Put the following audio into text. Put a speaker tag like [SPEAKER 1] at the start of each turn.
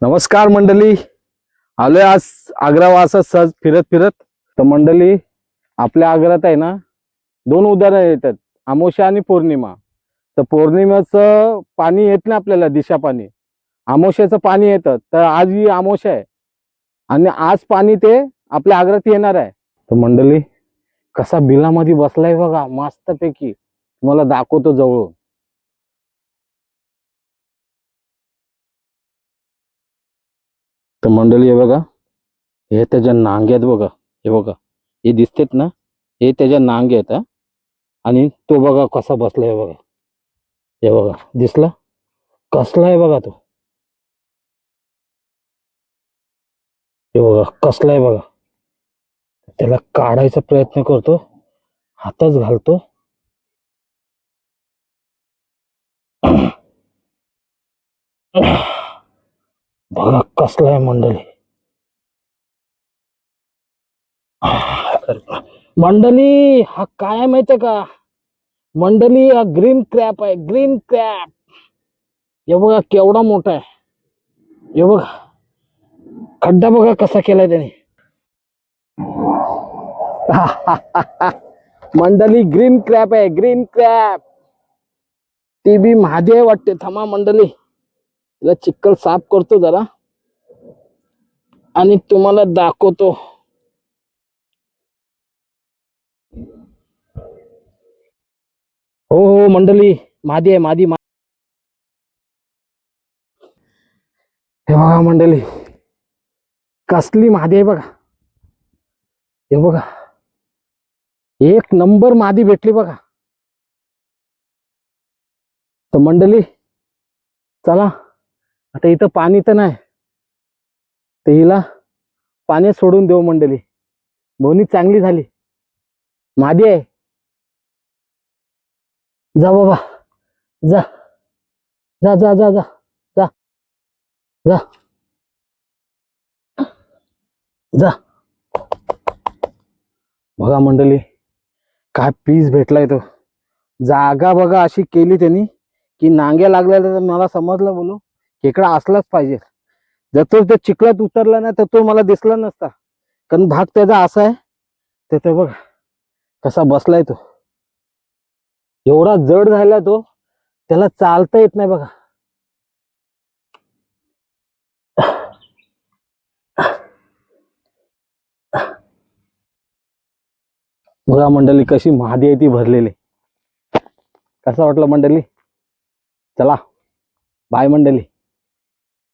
[SPEAKER 1] नमस्कार मंडळी. आलोय आज आग्रावासा सहज फिरत फिरत. तर मंडळी, आपल्या आग्रात आहे ना, दोन उदाहरण येतात, अमावस्या आणि पौर्णिमा. तर पौर्णिमेचं पाणी येत नाही आपल्याला, दिशा पाणी. अमावस्याचं पाणी येतं. तर आज ही अमावस्या आहे आणि आज पाणी ते आपल्या आग्रात येणार आहे. तर मंडळी, कसा बिलामध्ये बसलाय बघा, मस्तपैकी. तुम्हाला दाखवतो जवळून. तर मंडळी हे बघा, हे त्याच्या नांग्यात बघा, हे बघा, हे दिसतेत ना, हे त्याच्या नांगे आहेत हा. आणि तो बघा कसा बसलाय बघा, हे बघा, दिसला कसला आहे बघा तो, हे बघा कसला आहे बघा. त्याला काढायचा प्रयत्न करतो, हातच घालतो. बघा कसला आहे मंडळी. मंडळी, हा काय आहे माहितीये का मंडळी, हा ग्रीन क्रॅप आहे, ग्रीन क्रॅप. हे बघा केवढा मोठा आहे, हे बघा खड्डा बघा कसा केलाय त्याने. मंडळी, ग्रीन क्रॅप आहे, ग्रीन क्रॅप. ती बी महादेव वाटते. थांबा मंडळी, तिला चिक्कल साफ करतो जरा आणि तुम्हाला दाखवतो. हो हो मंडळी, मादी आहे, मादी. हे बघा मंडळी, कसली मादी आहे बघा. हे बघा, एक नंबर मादी भेटली बघा. तर मंडळी, चला आता इथं पाणी तर नाही, तर हिला पाण्यात सोडून देऊ मंडळी. बोनी चांगली झाली, मादी आहे. जा बाबा, जा जा जा जा जा जा जा जा. बघा मंडळी, काय पीस भेटलाय तो. जागा बघा अशी केली त्यांनी की नांग्या लागल्या. तर मला समजलं, बोलू खेकडा असलाच पाहिजे. जर तो त्या चिखलात उतरला नाही तर तो मला दिसला नसता, कारण भाग त्याचा असा आहे. त्याचा बघ कसा बसलाय तो, एवढा जड झाला तो, त्याला चालता येत नाही बघा. बघा मंडळी, कशी महादी आहे ती भरलेली. कसं वाटलं मंडळी? चला बाय मंडळी.